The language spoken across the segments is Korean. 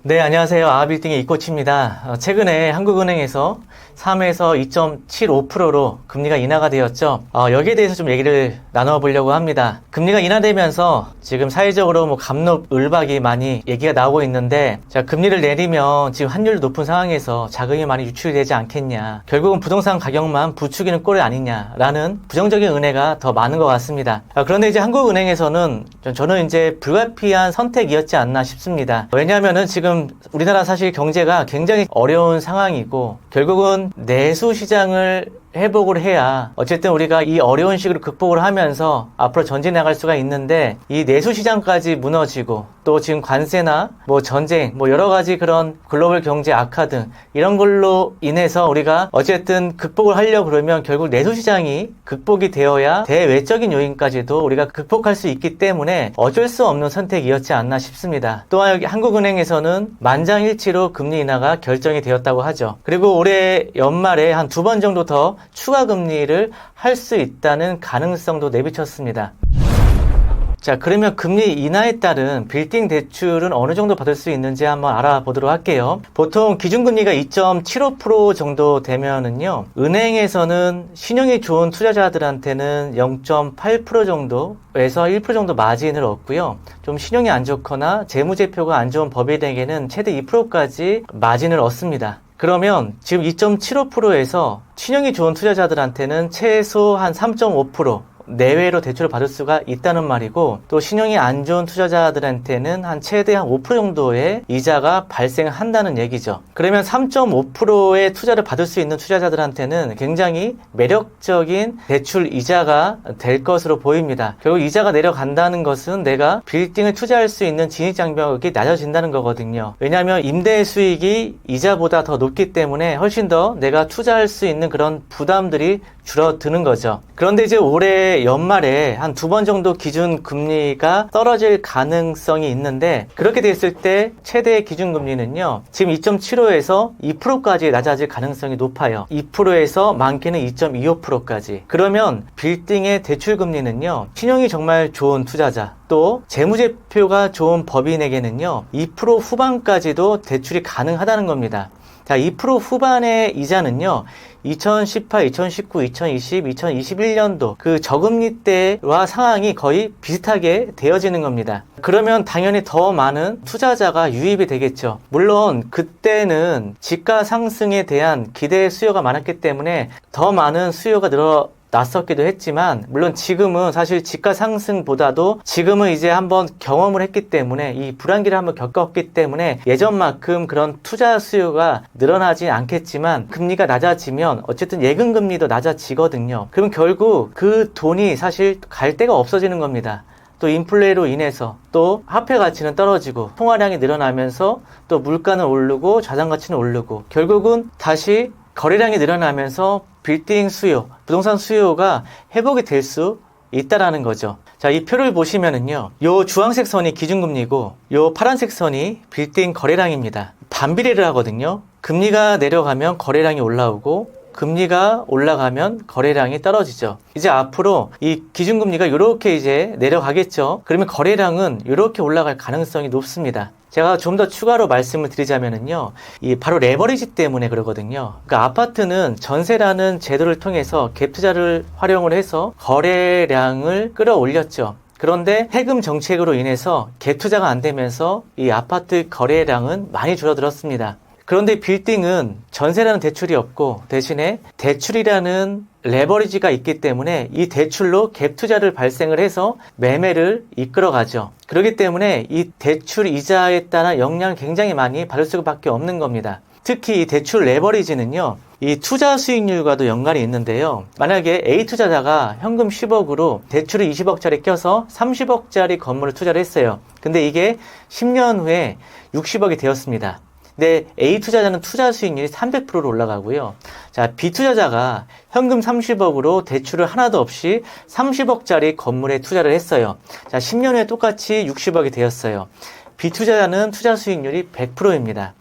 네, 안녕하세요. 아하빌딩의 이코치입니다. 최근에 한국은행에서 3에서 2.75%로 금리가 인하가 되었죠. 여기에 대해서 좀 얘기를 나눠보려고 합니다. 금리가 인하되면서 지금 사회적으로 갑론을박이 많이 얘기가 나오고 있는데, 자, 금리를 내리면 지금 환율도 높은 상황에서 자금이 많이 유출이 되지 않겠냐. 결국은 부동산 가격만 부추기는 꼴이 아니냐라는 부정적인 은혜가 더 많은 것 같습니다. 그런데 이제 한국은행에서는 저는 이제 불가피한 선택이었지 않나 싶습니다. 왜냐하면은 지금 우리나라 사실 경제가 굉장히 어려운 상황이고 결국은 내수 시장을 회복을 해야 어쨌든 우리가 이 어려운 시기를 극복을 하면서 앞으로 전진해 나갈 수가 있는데, 이 내수 시장까지 무너지고 또 지금 관세나 전쟁 여러 가지 그런 글로벌 경제 악화 등 이런 걸로 인해서 우리가 어쨌든 극복을 하려고 그러면 결국 내수 시장이 극복이 되어야 대외적인 요인까지도 우리가 극복할 수 있기 때문에 어쩔 수 없는 선택이었지 않나 싶습니다. 또한 여기 한국은행에서는 만장일치로 금리 인하가 결정이 되었다고 하죠. 그리고 올해 연말에 한 2번 정도 더 추가 금리를 할 수 있다는 가능성도 내비쳤습니다. 자, 그러면 금리 인하에 따른 빌딩 대출은 어느 정도 받을 수 있는지 한번 알아보도록 할게요. 보통 기준금리가 2.75% 정도 되면은요, 은행에서는 신용이 좋은 투자자들한테는 0.8% 정도에서 1% 정도 마진을 얻고요. 좀 신용이 안 좋거나 재무제표가 안 좋은 법인에게는 최대 2%까지 마진을 얻습니다. 그러면 지금 2.75%에서 신용이 좋은 투자자들한테는 최소 한 3.5% 내외로 대출을 받을 수가 있다는 말이고, 또 신용이 안 좋은 투자자들한테는 한 최대 한 5% 정도의 이자가 발생한다는 얘기죠. 그러면 3.5%의 투자를 받을 수 있는 투자자들한테는 굉장히 매력적인 대출 이자가 될 것으로 보입니다. 결국 이자가 내려간다는 것은 내가 빌딩을 투자할 수 있는 진입장벽이 낮아진다는 거거든요. 왜냐하면 임대 수익이 이자보다 더 높기 때문에 훨씬 더 내가 투자할 수 있는 그런 부담들이 줄어드는 거죠. 그런데 이제 올해 연말에 한 2번 정도 기준 금리가 떨어질 가능성이 있는데, 그렇게 됐을 때 최대 기준 금리는요, 지금 2.75에서 2%까지 낮아질 가능성이 높아요. 2%에서 많게는 2.25%까지. 그러면 빌딩의 대출 금리는요, 신용이 정말 좋은 투자자, 또 재무제표가 좋은 법인에게는요, 2% 후반까지도 대출이 가능하다는 겁니다. 자, 2% 후반의 이자는요, 2018, 2019, 2020, 2021년도 그 저금리 때와 상황이 거의 비슷하게 되어지는 겁니다. 그러면 당연히 더 많은 투자자가 유입이 되겠죠. 물론 그때는 집가 상승에 대한 기대 수요가 많았기 때문에 더 많은 수요가 났었기도 했지만, 물론 지금은 사실 집가 상승보다도 지금은 이제 한번 경험을 했기 때문에, 이 불안기를 한번 겪었기 때문에 예전만큼 그런 투자 수요가 늘어나지 않겠지만, 금리가 낮아지면 어쨌든 예금 금리도 낮아지거든요. 그럼 결국 그 돈이 사실 갈 데가 없어지는 겁니다. 또 인플레로 인해서 또 화폐 가치는 떨어지고 통화량이 늘어나면서 또 물가는 오르고 자산 가치는 오르고, 결국은 다시 거래량이 늘어나면서 빌딩 수요, 부동산 수요가 회복이 될 수 있다라는 거죠. 자, 이 표를 보시면은요, 요 주황색 선이 기준금리고 요 파란색 선이 빌딩 거래량입니다. 반비례를 하거든요. 금리가 내려가면 거래량이 올라오고 금리가 올라가면 거래량이 떨어지죠. 이제 앞으로 이 기준금리가 이렇게 이제 내려가겠죠. 그러면 거래량은 이렇게 올라갈 가능성이 높습니다. 제가 좀 더 추가로 말씀을 드리자면은요, 이 바로 레버리지 때문에 그러거든요. 그러니까 아파트는 전세라는 제도를 통해서 갭 투자를 활용을 해서 거래량을 끌어올렸죠. 그런데 해금 정책으로 인해서 갭 투자가 안 되면서 이 아파트 거래량은 많이 줄어들었습니다. 그런데 빌딩은 전세라는 대출이 없고 대신에 대출이라는 레버리지가 있기 때문에 이 대출로 갭 투자를 발생을 해서 매매를 이끌어가죠. 그렇기 때문에 이 대출 이자에 따른 영향을 굉장히 많이 받을 수밖에 없는 겁니다. 특히 이 대출 레버리지는요, 이 투자 수익률과도 연관이 있는데요. 만약에 A 투자자가 현금 10억으로 대출을 20억짜리 껴서 30억짜리 건물을 투자를 했어요. 근데 이게 10년 후에 60억이 되었습니다. 근데 A 투자자는 투자 수익률이 300%로 올라가고요. 자, B 투자자가 현금 30억으로 대출을 하나도 없이 30억짜리 건물에 투자를 했어요. 자, 10년 후에 똑같이 60억이 되었어요. B 투자자는 투자 수익률이 100%입니다.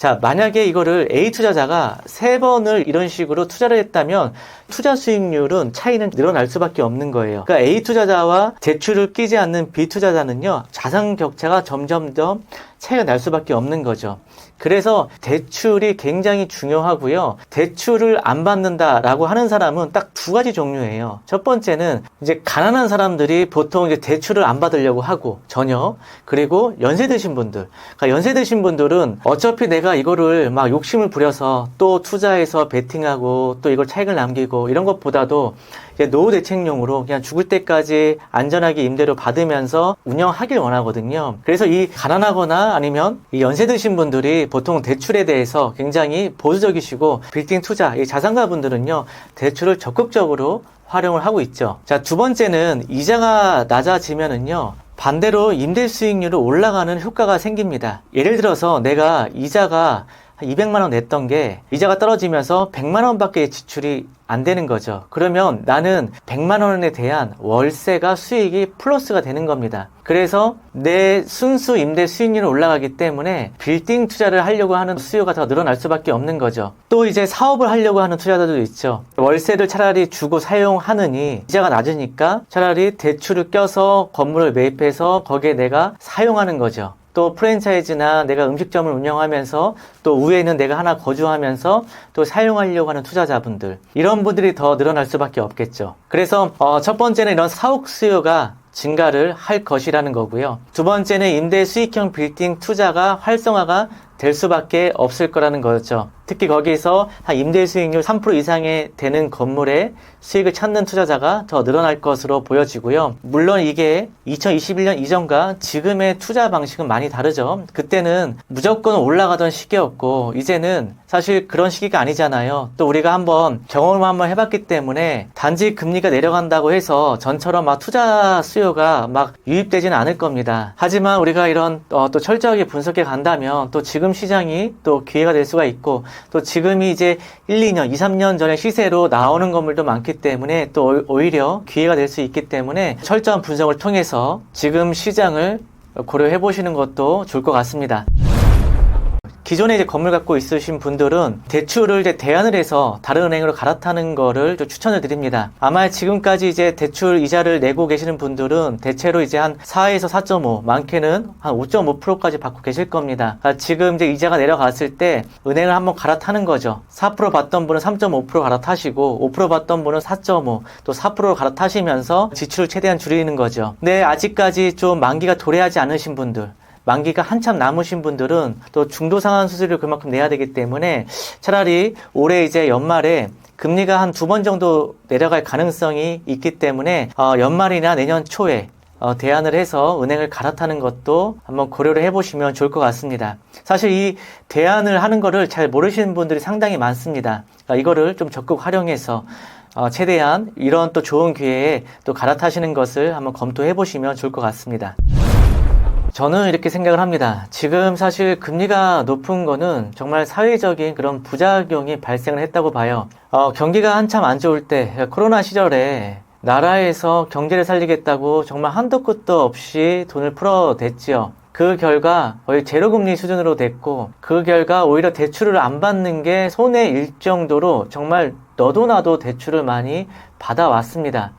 자, 만약에 이거를 A 투자자가 3번을 이런 식으로 투자를 했다면 투자 수익률은 차이는 늘어날 수밖에 없는 거예요. 그러니까 A 투자자와 대출을 끼지 않는 B 투자자는요, 자산 격차가 점점 더 차이가 날 수밖에 없는 거죠. 그래서 대출이 굉장히 중요하고요. 대출을 안 받는다라고 하는 사람은 딱 두 가지 종류예요. 첫 번째는 이제 가난한 사람들이 보통 이제 대출을 안 받으려고 하고 전혀. 그리고 연세 드신 분들. 그러니까 연세 드신 분들은 어차피 내가 이거를 막 욕심을 부려서 또 투자해서 베팅하고 또 이걸 차익을 남기고 이런 것보다도 이제 노후 대책용으로 그냥 죽을 때까지 안전하게 임대료 받으면서 운영하길 원하거든요. 그래서 이 가난하거나 아니면 이 연세 드신 분들이 보통 대출에 대해서 굉장히 보수적이시고 빌딩 투자, 이 자산가 분들은요, 대출을 적극적으로 활용을 하고 있죠. 자, 두 번째는 이자가 낮아지면은요, 반대로 임대 수익률이 올라가는 효과가 생깁니다. 예를 들어서 내가 이자가 한 200만 원 냈던 게 이자가 떨어지면서 100만 원밖에 지출이 안 되는 거죠. 그러면 나는 100만 원에 대한 월세가 수익이 플러스가 되는 겁니다. 그래서 내 순수 임대 수익률이 올라가기 때문에 빌딩 투자를 하려고 하는 수요가 더 늘어날 수밖에 없는 거죠. 또 이제 사업을 하려고 하는 투자자들도 있죠. 월세를 차라리 주고 사용하느니 이자가 낮으니까 차라리 대출을 껴서 건물을 매입해서 거기에 내가 사용하는 거죠. 또 프랜차이즈나 내가 음식점을 운영하면서 또 위에는 내가 하나 거주하면서 또 사용하려고 하는 투자자분들, 이런 분들이 더 늘어날 수밖에 없겠죠. 그래서 첫 번째는 이런 사옥 수요가 증가를 할 것이라는 거고요. 두 번째는 임대 수익형 빌딩 투자가 활성화가 될 수밖에 없을 거라는 거죠. 특히 거기서 한 임대 수익률 3% 이상의 되는 건물에 수익을 찾는 투자자가 더 늘어날 것으로 보여지고요. 물론 이게 2021년 이전과 지금의 투자 방식은 많이 다르죠. 그때는 무조건 올라가던 시기였고 이제는 사실 그런 시기가 아니잖아요. 또 우리가 한번 경험을 한번 해봤기 때문에 단지 금리가 내려간다고 해서 전처럼 막 투자 수요가 막 유입되지는 않을 겁니다. 하지만 우리가 이런 또 철저하게 분석해 간다면 또 지금 시장이 또 기회가 될 수가 있고 또 지금이 이제 1, 2년, 2, 3년 전의 시세로 나오는 건물도 많기 때문에 또 오히려 기회가 될 수 있기 때문에 철저한 분석을 통해서 지금 시장을 고려해 보시는 것도 좋을 것 같습니다. 기존에 이제 건물 갖고 있으신 분들은 대출을 이제 대안을 해서 다른 은행으로 갈아타는 거를 좀 추천을 드립니다. 아마 지금까지 이제 대출 이자를 내고 계시는 분들은 대체로 이제 한 4에서 4.5, 많게는 한 5.5%까지 받고 계실 겁니다. 그러니까 지금 이제 이자가 내려갔을 때 은행을 한번 갈아타는 거죠. 4% 받던 분은 3.5% 갈아타시고 5% 받던 분은 4.5, 또 4%로 갈아타시면서 지출을 최대한 줄이는 거죠. 근데 아직까지 좀 만기가 도래하지 않으신 분들, 만기가 한참 남으신 분들은 또 중도상환 수수료를 그만큼 내야 되기 때문에 차라리 올해 이제 연말에 금리가 한 2번 정도 내려갈 가능성이 있기 때문에 연말이나 내년 초에 대안을 해서 은행을 갈아타는 것도 한번 고려를 해보시면 좋을 것 같습니다. 사실 이 대안을 하는 거를 잘 모르시는 분들이 상당히 많습니다. 이거를 좀 적극 활용해서 최대한 이런 또 좋은 기회에 또 갈아타시는 것을 한번 검토해 보시면 좋을 것 같습니다. 저는 이렇게 생각을 합니다. 지금 사실 금리가 높은 거는 정말 사회적인 그런 부작용이 발생을 했다고 봐요. 경기가 한참 안 좋을 때 코로나 시절에 나라에서 경제를 살리겠다고 정말 한도 끝도 없이 돈을 풀어댔지요. 그 결과 거의 제로금리 수준으로 됐고 그 결과 오히려 대출을 안 받는 게 손해일 정도로 정말 너도 나도 대출을 많이 받아왔습니다.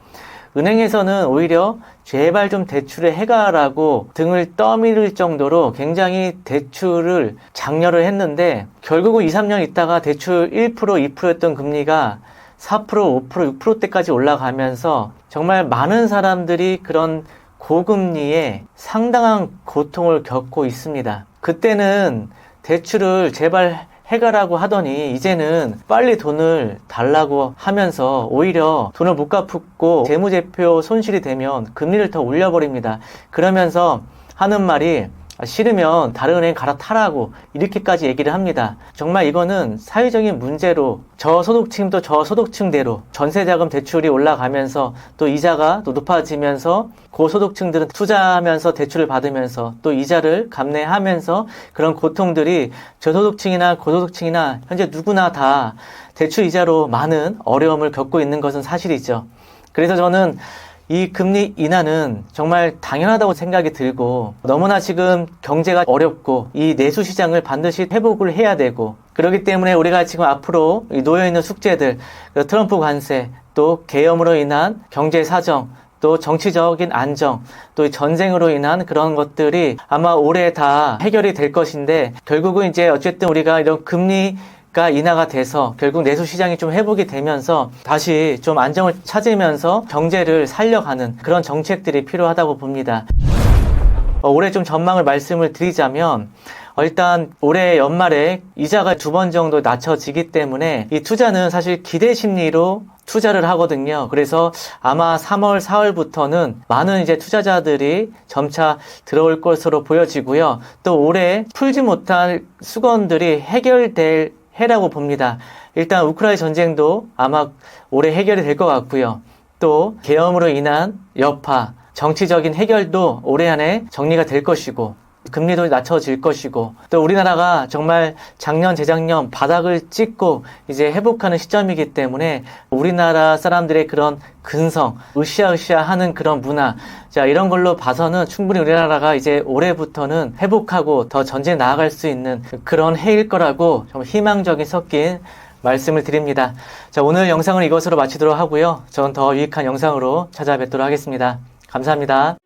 은행에서는 오히려 제발 좀 대출을 해가라고 등을 떠밀을 정도로 굉장히 대출을 장려를 했는데 결국은 2, 3년 있다가 대출 1%, 2%였던 금리가 4%, 5%, 6%대까지 올라가면서 정말 많은 사람들이 그런 고금리에 상당한 고통을 겪고 있습니다. 그때는 대출을 제발 해가라고 하더니 이제는 빨리 돈을 달라고 하면서 오히려 돈을 못 갚고 재무제표 손실이 되면 금리를 더 올려버립니다. 그러면서 하는 말이 싫으면 다른 은행 갈아타라고 이렇게까지 얘기를 합니다. 정말 이거는 사회적인 문제로 저소득층도 저소득층대로 전세자금 대출이 올라가면서 또 이자가 또 높아지면서 고소득층들은 투자하면서 대출을 받으면서 또 이자를 감내하면서 그런 고통들이 저소득층이나 고소득층이나 현재 누구나 다 대출 이자로 많은 어려움을 겪고 있는 것은 사실이죠. 그래서 저는 이 금리 인하는 정말 당연하다고 생각이 들고 너무나 지금 경제가 어렵고 이 내수 시장을 반드시 회복을 해야 되고 그렇기 때문에 우리가 지금 앞으로 놓여있는 숙제들, 트럼프 관세, 또 계엄으로 인한 경제 사정, 또 정치적인 안정, 또 전쟁으로 인한 그런 것들이 아마 올해 다 해결이 될 것인데, 결국은 이제 어쨌든 우리가 이런 금리가 인하가 돼서 결국 내수 시장이 좀 회복이 되면서 다시 좀 안정을 찾으면서 경제를 살려가는 그런 정책들이 필요하다고 봅니다. 올해 좀 전망을 말씀을 드리자면, 일단 올해 연말에 이자가 2번 정도 낮춰지기 때문에 이 투자는 사실 기대 심리로 투자를 하거든요. 그래서 아마 3월, 4월부터는 많은 이제 투자자들이 점차 들어올 것으로 보여지고요. 또 올해 풀지 못할 수건들이 해결될 해라고 봅니다. 일단 우크라이나 전쟁도 아마 올해 해결이 될 것 같고요. 또 계엄으로 인한 여파, 정치적인 해결도 올해 안에 정리가 될 것이고, 금리도 낮춰질 것이고, 또 우리나라가 정말 작년, 재작년 바닥을 찍고 이제 회복하는 시점이기 때문에 우리나라 사람들의 그런 근성, 으쌰으쌰 하는 그런 문화, 자, 이런 걸로 봐서는 충분히 우리나라가 이제 올해부터는 회복하고 더 전진해 나아갈 수 있는 그런 해일 거라고 좀 희망적인 섞인 말씀을 드립니다. 자, 오늘 영상은 이것으로 마치도록 하고요. 저는 더 유익한 영상으로 찾아뵙도록 하겠습니다. 감사합니다.